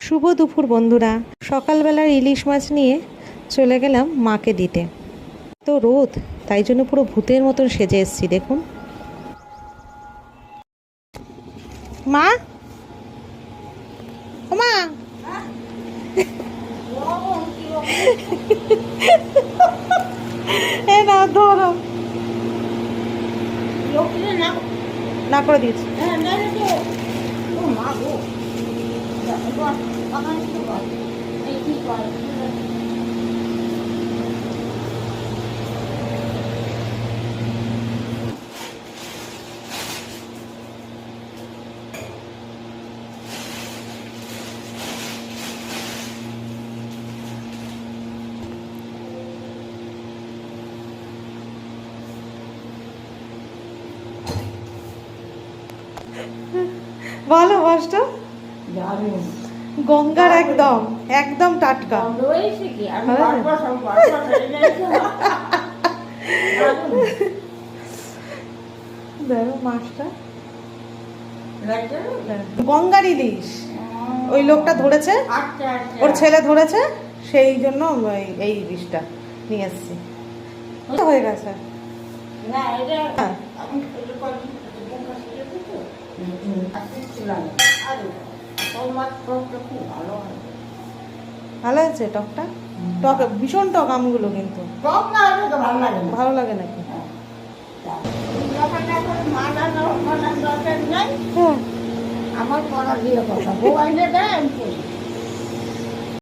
শুভ দুপুর বন্ধুরা। সকালবেলার ইলিশ মাছ নিয়ে চলে গেলাম মাকে দিতে। তো রোদ, তাই জন্য পুরো ভূতের মতন সেজে এসেছি। দেখুন মা, ও মা, এ না ধরো, না করে দিয়েছি। ভালো মাছটা গঙ্গার, একদম একদম টাটকা। দেখো মাছটা গঙ্গার ইলিশ, ওই লোকটা ধরেছে, ওর ছেলে ধরেছে, সেই জন্য এই ইলিশটা নিয়ে এসছি। হয়ে গেছে। ভালো আছে টকটা, টক ভীষণ টক আমগুলো, কিন্তু ভালো লাগে নাকি? আমার পড়া দিয়ে কথা বউ আইলে দেয় আমি করি।